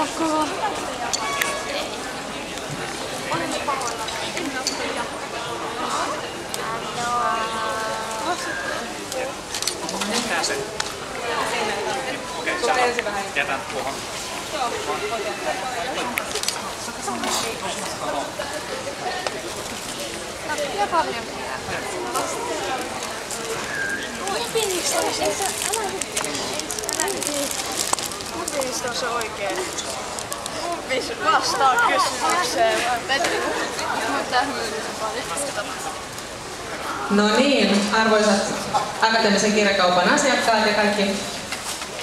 kova. Tehdään se. Okei, jätän tuohon. Ja paljon pitää. Finnissä on se. Finnissä on se oikein. Muppis vastaa kysymykseen. No niin, arvoisat Akateemisen kirjakaupan asiakkaat ja kaikki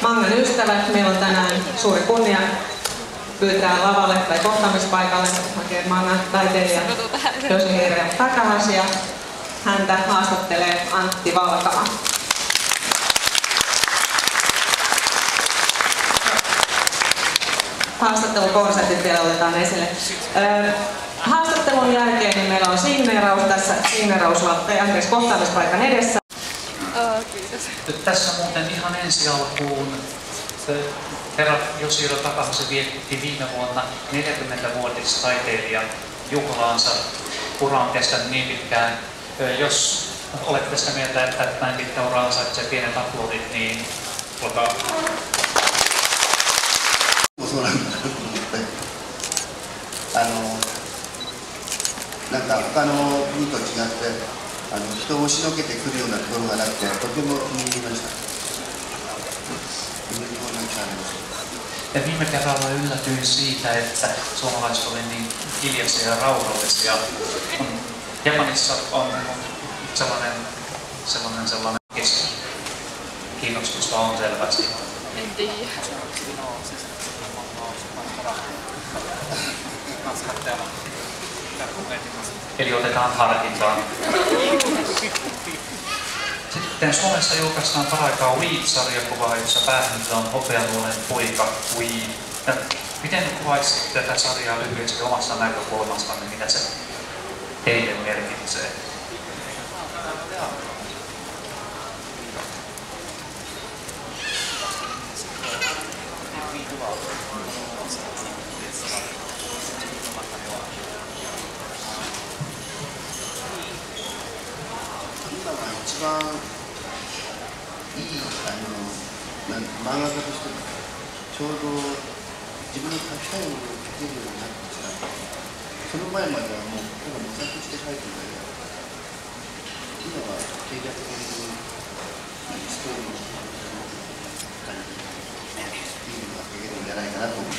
mangan ystävät, meillä on tänään suuri kunnia pyytää lavalle tai kohtaamispaikalle oikein mangan taiteilija Yoshihiro Takahashi ja häntä haastattelee Antti Valkama. Haastattelukonseptit vielä otetaan esille. Haastattelun jälkeen niin meillä on signeeraus tässä kohtaamispaikan edessä. Kiitos. Tässä muuten ihan ensi alkuun herra Yoshihiro Takahashi vietti viime vuonna 40-vuotistaiteilijan juhlaansa. Ura on kestänyt niin pitkään. Jos olette sitä mieltä, että näin pitkä ura ansaitsee pienet aplodit, niin olkaa. なんか他の部と違って人を押しのけてくるようなところがなくてとても気に入りました。Ja viime kerralla yllätyin siitä, että suomalaiset olivat niin hiljaisia ja rauhallisia. Japanissa on sellainen kiinnostusta on selvästi. En tiedä. Eli otetaan harkintaan. Sitten Suomessa julkaistaan paraikaa Weed-sarjakuvaa, jossa päähenkilö on hopealuolen poika Weed. Miten kuvaisitte tätä sarjaa lyhyesti omasta näkökulmastanne, mitä se teille merkitsee?一番いい漫画家としてちょうど自分の描きたいものを描けるようになってきた。その前まではもうただ模索して描いていたけど、今は計画的にストーリーを描いていいのが描けるんじゃないかなと思って。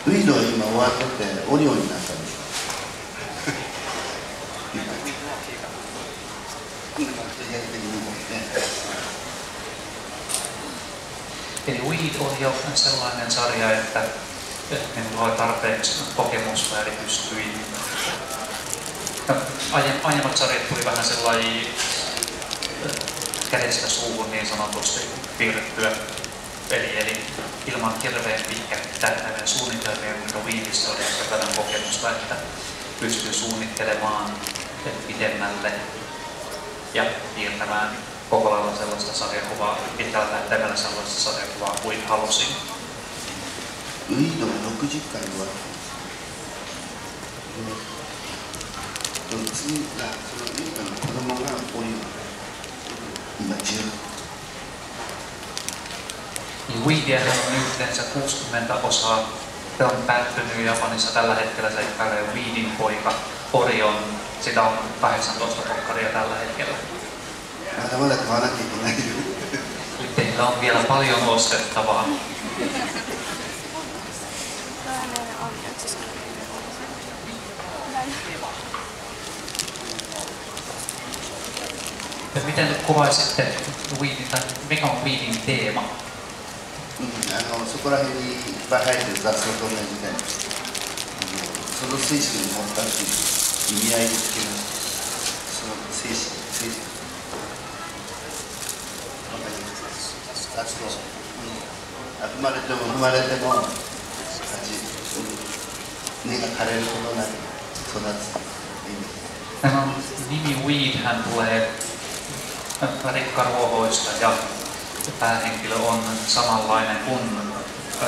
ウィードは今終わっててオリオンになったんです。Eli Weed on jo sellainen sarja, että minulla oli tarpeeksi kokemusta, eli pystyin. Aiemmat sarjat tuli vähän sellainen kädestä suuhun niin sanotusti piirrettyä. Eli ilman hirveän pitkä tähtäimen suunnitelmia, mutta Weedissä oli sen verran kokemusta, että pystyy suunnittelemaan pidemmälle ja piirtämään koko lailla sellaista sarjakuvaa, pitkällä tähtäimellä sellaista sarjakuvaa kuin halusin. ウィードが60回終わって、次がそのウィードの子供がオリオン、今10。Weediähän on yhteensä 60 osaa. Se on päättynyt Japanissa tällä hetkellä seikkailee Weedin poika Orion. Sitä on 18 pokkaria tällä hetkellä. Teillä on vielä paljon ostettavaa. Ja miten nyt kuvaisitte Weedin, tai mikä on Weedin teema? そこら辺にいっぱい入ってる雑草と同じで、その精神を持ったっていう意味合いでつけました。その精神わかります。雑草、踏まれても踏まれても根が枯れることなく育つ意味。Tämä nimi Weedhän tulee rikkaruohoista ja päähenkilö on samanlainen kuin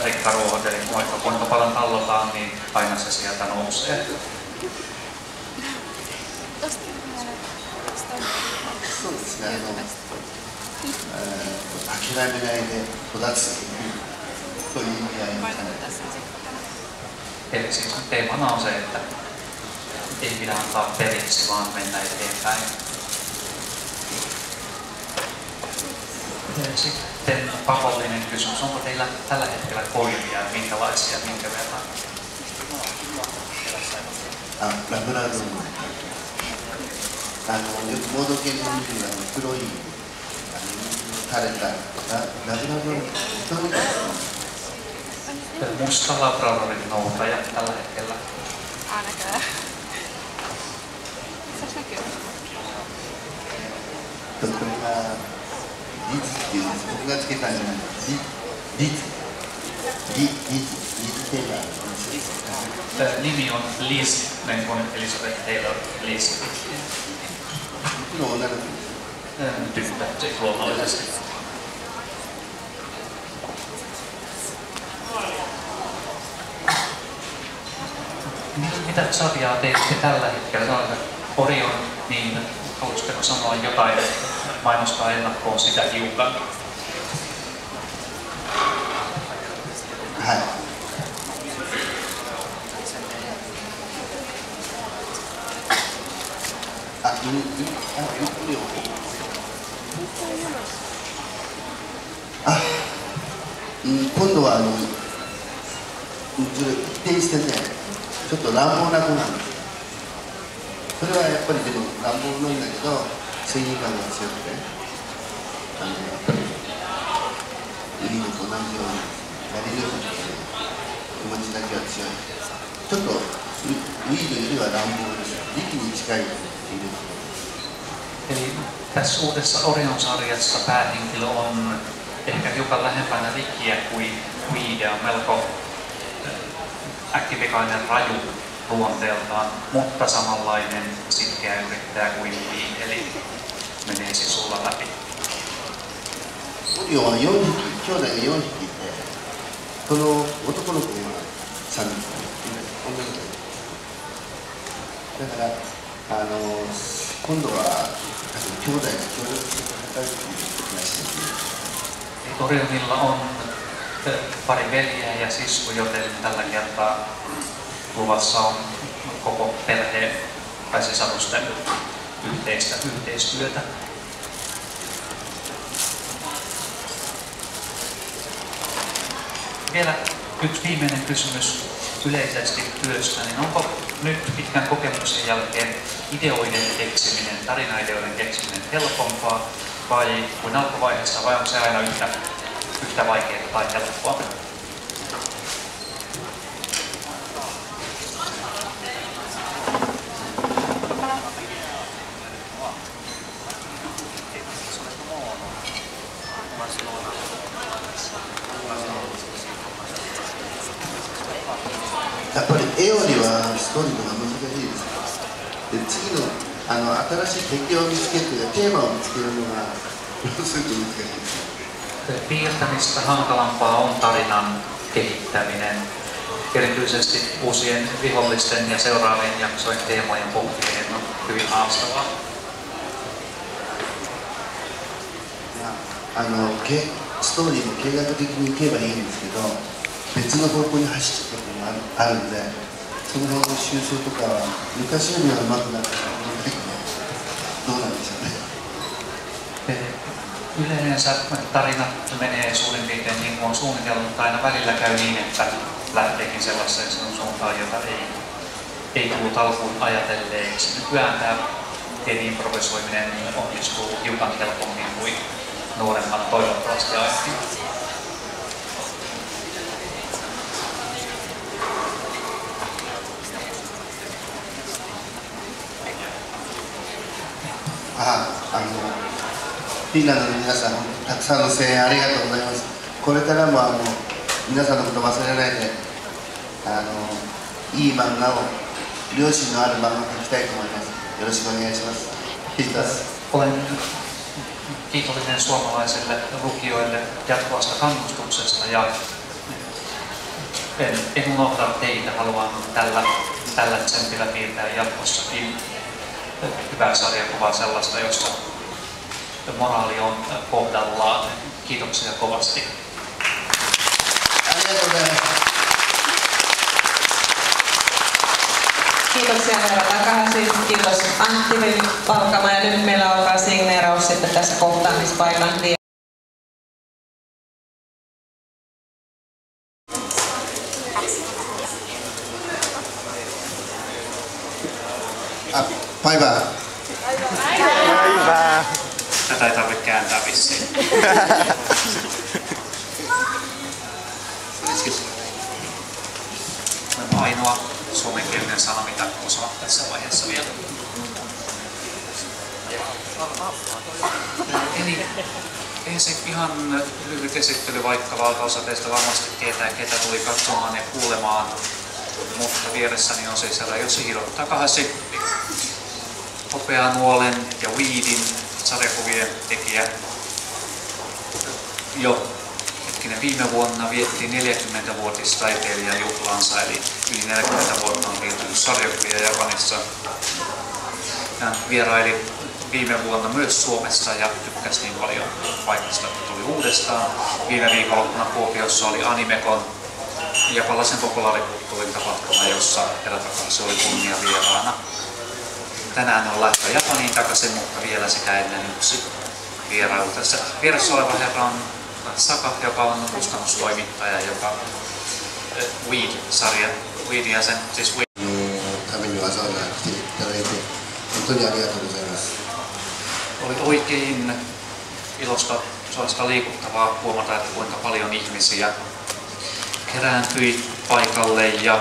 Rikka Ruohonen, eli vaikka kuinka paljon tallotaan, niin aina se sieltä nousee. そうですね、諦めないで育つという意味合いですかね。 Eli siis teemana on se, että ei pidä antaa periksi, vaan mennä eteenpäin. Sitten pakollinen kysymys. Onko teillä tällä hetkellä koiria? Minkälaisia, minkä verran? ラブラドール、よくモード系の見る黒い垂れたラブラドール、人みたいですね。 Musta Labradorin noutaja tällä hetkellä. Ainakaan. Tässä näkyy. これがリツっていうんです。僕がつけたんじゃないリツテイラー。 Nimi on Liz, niin kuin Elizabeth Taylor Liz. 僕の女の子。 Tyttö, siis luonnollisesti. Mitä sarjaa teette tällä hetkellä? Sanoin, että Orion, niin haluaisitteko sanoa jotain, mainostaa ennakkoon sitä hiukan? はい。今度は一転してね、ちょっと乱暴な子なんです。それはやっぱりでも乱暴なんだけど、正義感が強くて、やっぱりウリーと同じようにやれるように気持ちだけは強い。ちょっとウィードよりは乱暴です。リキに近いっていう。 Eli tässä uudessa Orion-sarjassa päähenkilö on ehkä hiukan lähempänä Rickiä kuin Weedia, on melko äkkipikainen raju luonteeltaan, mutta samanlainen sitkeä yrittäjä kuin Weed, eli menee sisulla läpi. オリオンは4匹、兄弟が4匹いて、この男の子が3人、女の子だから今度は兄弟が協力して戦うという話ですね。 Orionilla on pari veljeä ja sisku, joten tällä kertaa luvassa on koko perheen tai sisarusten yhteistyötä. Vielä yksi viimeinen kysymys yleisesti työstä, niin onko nyt pitkän kokemuksen jälkeen ideoiden keksiminen, tarinaideoiden keksiminen helpompaa vai kuin alkuvaiheessa, vai onko se aina yhtä vaikeaa tai helppoa?やっぱり絵よりはストーリーの方が難しいです。で、次の新しい敵を見つけるというかテーマを見つけるのがすごく難しいです。 Piirtämistä hankalampaa on tarinan kehittäminen. Erityisesti uusien vihollisten ja seuraavien jaksojen teemojen pohtiminen on hyvin haastavaa. ストーリーも計画的にいけばいいんですけど、別の方向に走っていくこともあるんで、その辺の修正とかは昔よりはうまくなってどうなんでしょうね。 Yleensä tarinat menee suurin piirtein niin kuin on suunnitellut, mutta aina välillä käy niin, että lähteekin sellaiseen suuntaan, jota ei tullut alkuun ajatelleeksi. Nykyään tämä pieni improvisoiminen onnistuu hiukan helpommin kuin nuorempana toivottavasti aiemmin.フィンランドの皆さん、たくさんの声援ありがとうございます。これからも皆さんのことを忘れないで、いい漫画を、良心のある漫画を描きたいと思います。よろしくお願いします。Olen kiitollinen suomalaisille lukijoille jatkuvasta kannustuksesta ja en unohda teitä, haluan tällä tsempillä piirtää jatkossakin hyvää sarjakuvaa sellaista, jossa moraali on kohdallaan. Kiitoksia kovasti. Kiitoksia herra takaisin. Kiitos Antti Valkama ja nyt meillä alkaa signeeraus sitten tässä kohtaamispaikan tiellä. Päivää. Päivää. Tätä ei tarvitse kääntää vissiin. Olen ainoa suomenkielinen sana, mitä osaan tässä vaiheessa vielä. Eli ensin ihan lyhyt esittely, vaikka valtaosa teistä varmasti tietää, ketä tuli katsomaan ja kuulemaan. Mutta vieressäni on siis Jussi Hiro Takahashi, Hopeanuolen ja Weedin sarjakuvien tekijä. Jo viime vuonna vietti 40-vuotistaiteilijan juhlansa, eli yli 40 vuotta on viihtynyt sarjakuvia Japanissa. Hän vieraili viime vuonna myös Suomessa ja tykkäsi niin paljon paikasta, että tuli uudestaan. Viime viikonloppuna Kuopiossa oli Animecon, japanilaisen populaarikulttuurin tapahtuma, jossa herra Takahashi oli kunniavieraana. Tänään on lähtö Japaniin takaisin, mutta vielä sitä ennen yksi vierailu. Tässä vieressä oleva herra on Saka, joka on kustannustoimittaja, joka Weed-sarja, Weed ja sen, siis Weed. Oli oikein ilosta, suorastaan liikuttavaa huomata, että kuinka paljon ihmisiä kerääntyi paikalle ja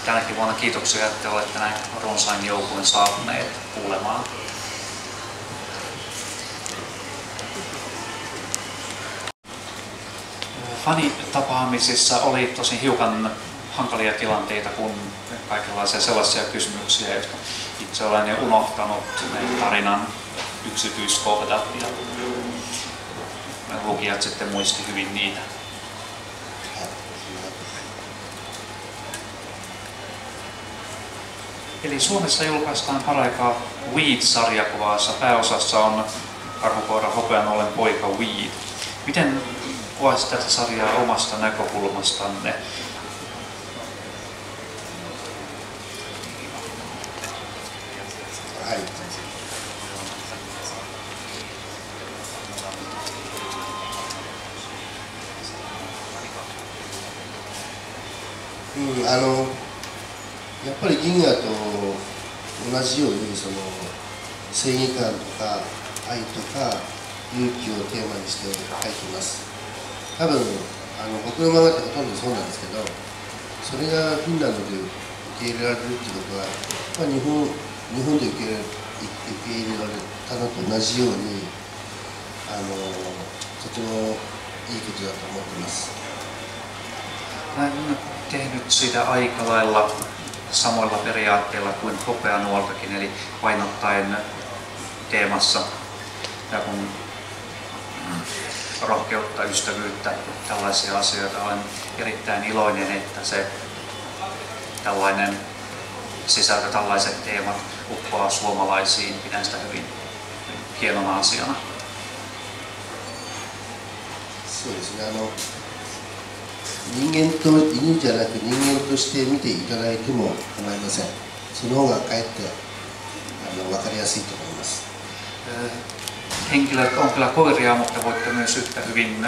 tänäkin vuonna kiitoksia, että olette näin runsain joukoin saapuneet kuulemaan. Fanitapaamisissa oli tosi hiukan hankalia tilanteita, kun kaikenlaisia sellaisia kysymyksiä, jotka itse olen jo unohtanut tarinan yksityiskohdat ja lukijat sitten muisti hyvin niitä. Eli Suomessa julkaistaan paraikaa Weed-sarjakuvassa. Pääosassa on karhukoira Hopeanuolen poika Weed. Miten kuvaisit tätä sarjaa omasta näkökulmastanne? Mm, やっぱり銀河と同じようにその正義感とか愛とか勇気をテーマにして書いています。多分僕の漫画ってほとんどそうなんですけど、それがフィンランドで受け入れられるっていうことは、まあ、日本で受け入れられたのと同じようにとてもいいことだと思っています。Olen tehnyt sitä aika lailla samoilla periaatteilla kuin Hopeanuoltakin, eli painottaen teemassa ja kun rohkeutta, ystävyyttä, tällaisia asioita. Olen erittäin iloinen, että se tällainen sisältö, tällaiset teemat uppoaa suomalaisiin. Pidän sitä hyvin hienona asiana. そうですね、人間と犬じゃなく人間として見ていただいても構いません。その方がかえって分かりやすいと思います。Henkilöt on kyllä koiria, mutta voitte myös yhtä hyvin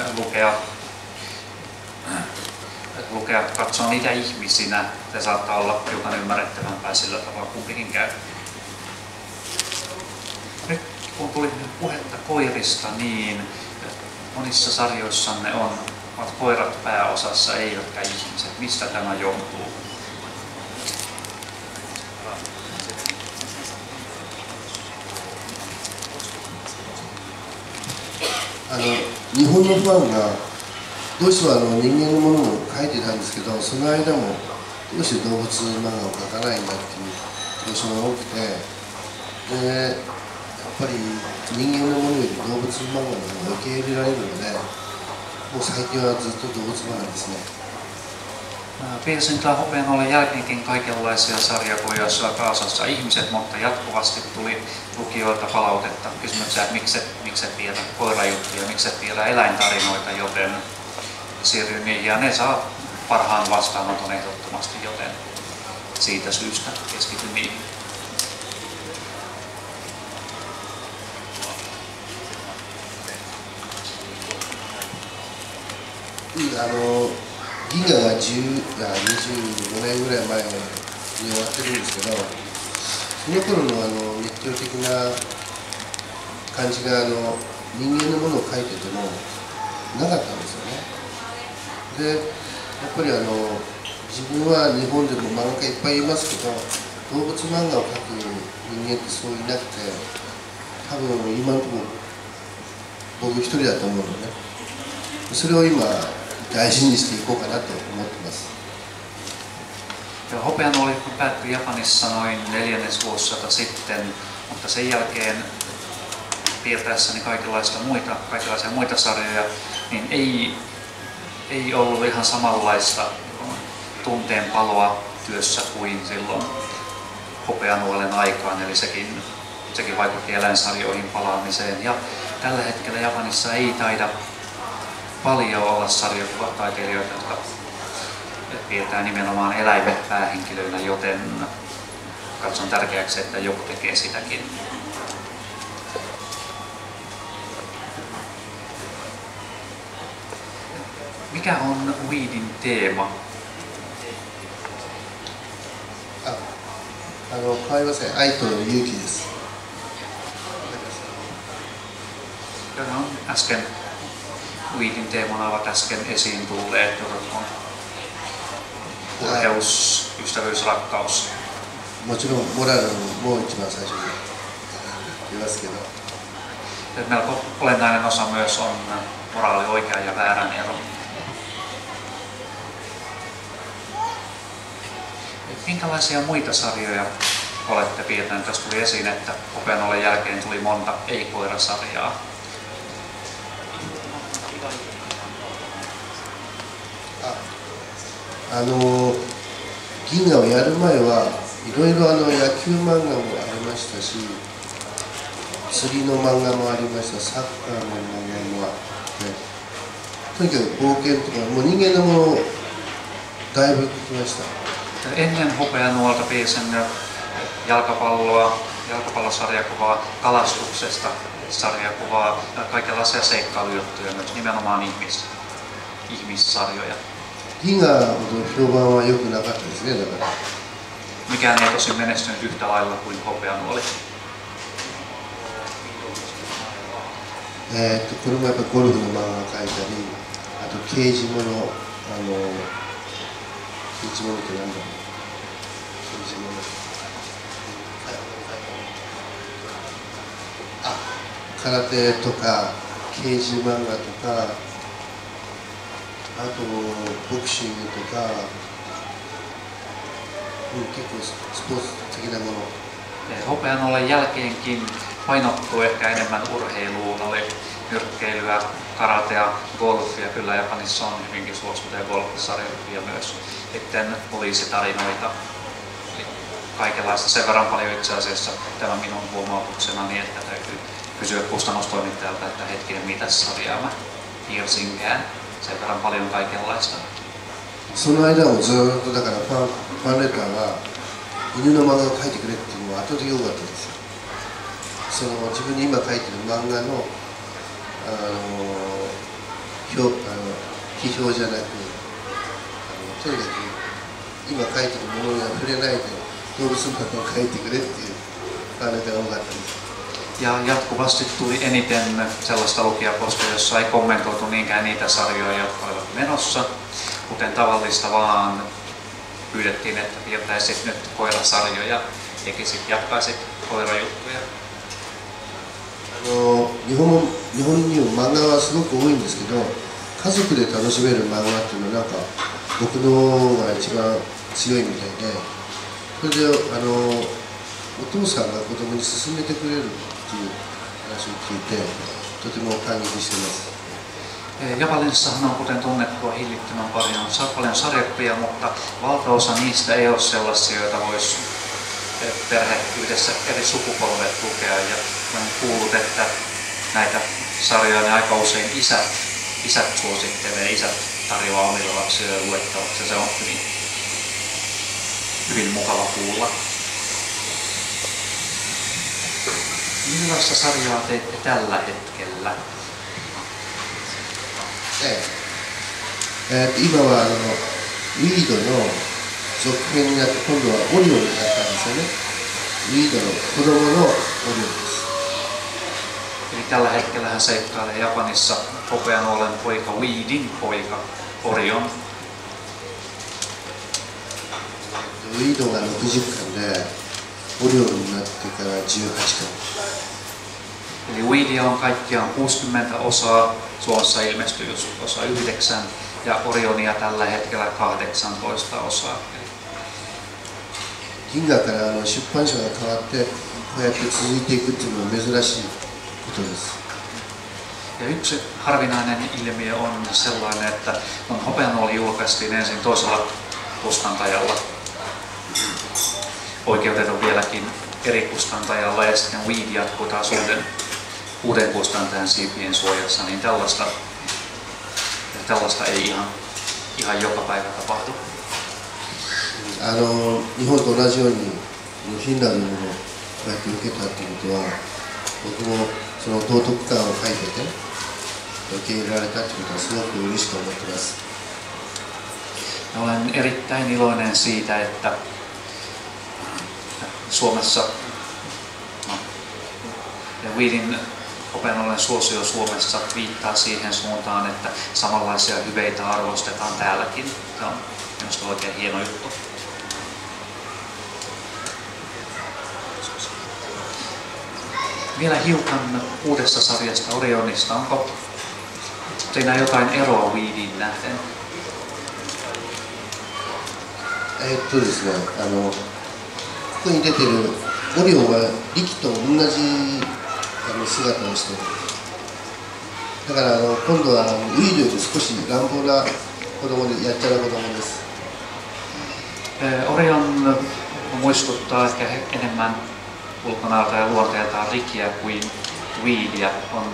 lukea, katsoa niitä ihmisinä. Se saattaa olla hiukan ymmärrettävämpää sillä tavalla kumpikin käy. Nyt kun tuli puhetta koirista, niin monissa sarjoissanne ovat koirat pääosassa, eivätkä ihmiset. Mistä tämä johtuu? 日本のファンがどうしても人間のものも描いてたんですけど、その間もどうして動物漫画を描かないんだっていうどうしても多くて、でぱり人間のものより動物漫画の方が受け入れられるので、もう最近はずっと動物漫画ですね。Piirsin Hopeanuolen jälkeenkin kaikenlaisia sarjakuvia, joissa on pääosassa ihmiset, mutta jatkuvasti tuli lukijoilta palautetta kysymyksiä, että miksi et viedä koirajuttuja, miksi et viedä eläintarinoita, joten siirryin niihin ja ne saa parhaan vastaanoton ehdottomasti, joten siitä syystä keskityn niihin.銀河が25年ぐらい前に終わってるんですけど、その頃の熱狂的な感じが人間のものを描いててもなかったんですよね。で、やっぱり自分は日本でも漫画家いっぱいいますけど、動物漫画を描く人間ってそういなくて、多分今のところ僕一人だと思うのね。それを今大事にしていこうかなと思ってます。Hopeanuoli päättyi Japanissa noin 4. vuosisata sitten, mutta sen jälkeen piirtäessäni kaikenlaisia muita sarjoja, niin ei ollut ihan samanlaista tunteenpaloa työssä kuin silloin Hopeanuolen aikaan, eli sekin vaikutti eläinsarjoihin palaamiseen. Ja tällä hetkellä Japanissa ei taida paljon olla sarjakuvataiteilijoita, jotka piirtää nimenomaan eläimet päähenkilöinä, joten katson tärkeäksi, että joku tekee sitäkin. Mikä on Weedin teema? 変わりません。愛と勇気です。Äsken Weedin teemana ovat äsken esiin tulleet urheus, ystävyys, rakkaus. もちろんモラルも一番最初に言いますけど。Melko olennainen osa myös on moraali, oikean ja väärän ero. Minkälaisia muita sarjoja olette piirtäneet? Tässä tuli esiin, että Hopeanuolen jälkeen tuli monta ei-koirasarjaa. 銀河をやる前はいろいろ野球漫画もありましたし、釣りの漫画もありました、サッカーの漫画もあって、とにかく冒険とかもう人間のものをだいぶ描きました。Ennen Hopeanuolta piirsin jalkapallosarjakuvaa, kalastuksesta sarjakuvaa, kaikenlaisia seikkailujuttuja, myös nimenomaan ihmissarjoja. 銀河ほど評判は良くなかったですね、だから。Mikään ei tosin menestynyt yhtä lailla kuin Hopeanuoli. これもやっぱりゴルフの漫画を描いたり、あと刑事物、刑事物って何だろう、刑事物、空手とか刑事漫画とか、あとボクシングとか、結構スポーツ的なもの。Hopeanuolen jälkeenkin painottuu ehkä enemmän urheiluun, oli nyrkkeilyä, karatea, golfia. Kyllä Japanissa on hyvinkin suosittuja golfisarjoja myös. Sitten poliisitarinoita. Eli kaikenlaista sen verran paljon itse asiassa tämä minun huomautuksenani, että täytyy kysyä kustannustoimittajalta, että hetkinen, mitä sarjaa mä piirsinkään. Sen verran paljon kaikenlaista. その間もずっとだからファンレターが犬の漫画を描いてくれっていうのは圧倒的に多かったんですよ。その自分に今描いてる漫画の批評じゃなく、とにかく今描いてるものには触れないで動物の漫画を描いてくれっていうファンレターが多かったんです。 Ja jatkuvasti tuli eniten sellaista lukijapostia, jossa ei kommentoitu niinkään niitä sarjoja, jotka olivat menossa, kuten tavallista, vaan pyydettiin, että piirtäisit nyt koirasarjoja, tekisit, jatkaisit koirajuttuja. 日本にも漫画はすごく多いんですけど、家族で楽しめる漫画っていうのはなんか僕のが一番強いみたいで、それでお父さんが子供に勧めてくれるっていう話を聞いてとても感激しています。Japanissahan on kuten tunnettua hillittömän paljon sarjakuvia, mutta valtaosa niistä ei ole sellaisia, joita voisi perhe yhdessä eri sukupolvet lukea. Ja olen kuullut, että näitä sarjoja ne aika usein isät suosittelee, isät tarjoaa omille lapsille luettavaksi ja se on hyvin mukava kuulla. Millaista sarjaa teette tällä hetkellä? 今はウィードの続編になって今度はオリオンになったんですよね。ウィードの子供のオリオンです。Eli tällä hetkellä hän seikkailee Japanissa hopeanuolen poika Weedin poika Orion. ウィードが60巻でオリオンになってから18巻。Eli Weedia on kaikkiaan 60 osaa, Suomessa ilmestyy osa 9 ja Orionia tällä hetkellä 18 osaa. 銀河から出版社が変わってこうやって続いていくっていうのは珍しいことです。 Ja yksi harvinainen ilmiö on sellainen, että hopeanuoli julkaistiin ensin toisella kustantajalla. Oikeutet on vieläkin eri kustantajalla ja sitten Weed jatkuu taas uuden kustantajan siipien suojassa, niin tällaista ei ihan joka päivä tapahdu. 日本と同じようにフィンランドにもこうやって受けたっていうことは僕もその道徳観を書いてて受け入れられたっていうことはすごく嬉しく思ってます。 Olen erittäin iloinen siitä, että Suomessa ja Weedin hopeanuolen suosio Suomessa viittaa siihen suuntaan, että samanlaisia hyveitä arvostetaan täälläkin. Se on minusta oikein hieno juttu. Vielä hiukan uudessa sarjasta Orionista. Onko siinä jotain eroa Weediin nähden? ですね、ここに出てるオリオンはリキと同じ姿をしている。だから今度はウィードより少し乱暴な子供でやっちゃな子供です。Orion muistuttaa ehkä enemmän ulkonäöltä ja luonteeltaan Rickiä kuin Weedia. On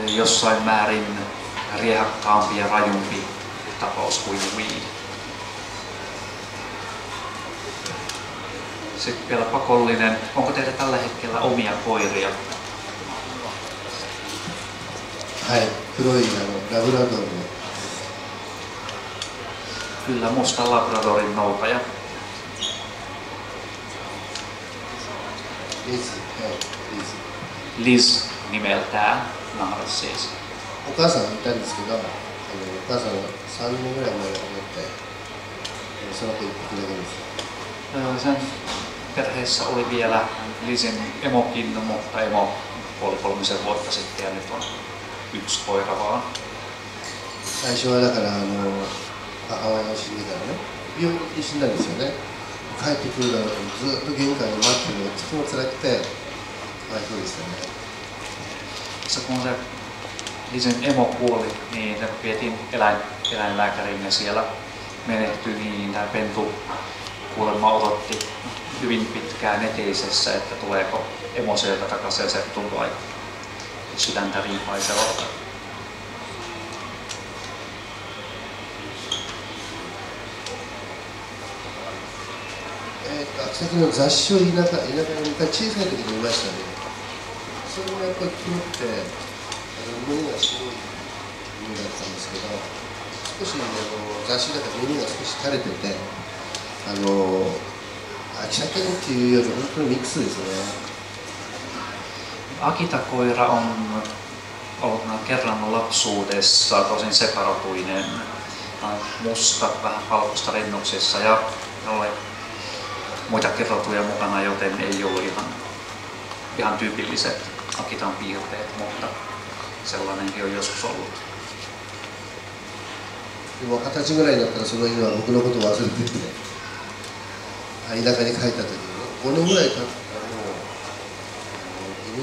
jossain määrin riehakkaampi ja rajumpi tapaus kuin Weed. Sitten vielä pakollinen. Onko teillä tällä hetkellä omia koiria? はい、黒いラブラドール。 Kyllä, musta Labradorin noutaja. Liz nimeltään, nahras siis. お母さんいたんですけど、お母さんは3年ぐらい前に亡くなって、その子一匹だけです。 Sen perheessä oli vielä Lizin emokin, mutta emo kuoli 3 vuotta sitten ja nyt on 1 koira vaan. 最初はだから母親が死んでからね、病気で死んだんですよね。帰ってくるだろうとずっと玄関で待ってるのがとても辛くて、かわいそうでしたね。 Kun se Lizin emo kuoli, niin se vietiin eläinlääkäriin ja siellä menehtyi, niin tämä pentu kuulemma odotti hyvin pitkään eteisessä, että tuleeko emo sieltä takaisin ja se tuntui aika sydäntä riipaisevalta. 秋田の雑誌を田舎に小さい時に見ましたね。それもやっぱり黒くて胸が白い胸だったんですけど、少し雑誌だから胸が少し垂れてて秋田犬っていうより本当にミックスですね。 Akita-koira on ollut kerran lapsuudessa tosin separotuinen, musta, vähän valkoista rinnuksissa ja oli muita kerrotuja mukana, joten ei ollut ihan tyypilliset Akitan piirteet, mutta sellainenkin on joskus ollut. でも20歳ぐらいになったらその犬は僕のことを忘れてて、田舎に帰った時にね、5年ぐらい経ったらもう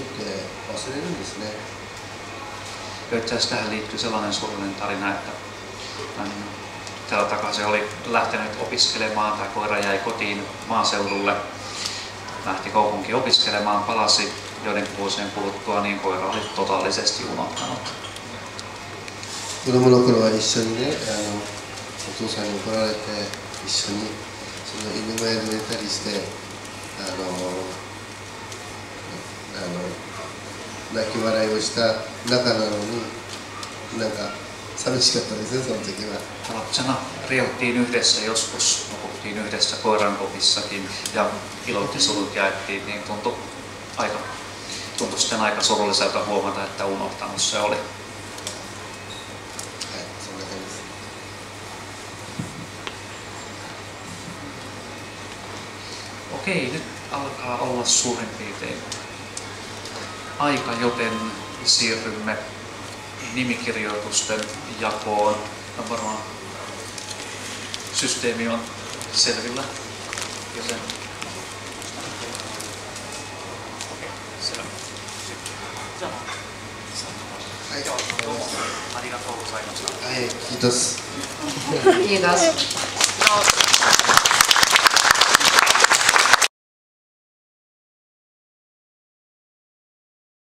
って忘れるんですね。 Itse asiassa tähän liittyy sellainen surullinen tarina, että täällä takaisin oli lähtenyt opiskelemaan, tai koira jäi kotiin maaseudulle, lähti kaupunkiin opiskelemaan, palasi joidenkin vuosien kuluttua, niin koira oli totaalisesti unohtanut. 子供の頃は一緒にね、お父さんに怒られて一緒にその犬小屋で寝たりして、泣き笑いをした仲なのに、なんか寂しかったですね、その時は。 Lapsena riehuttiin yhdessä joskus, nukuttiin yhdessä koirankopissakin ja ilot ja surut jaettiin, niin tuntui sitten aika surulliselta huomata, että unohtanut se oli. はい、そんな感じです。 Okei, nyt alkaa olla suurin piirtein aika, joten siirrymme nimikirjoitusten jakoon. No varmaan systeemi on selvillä. Joten... Selvä. はい、ありがとうございました。はい、キートス。 Kiitos.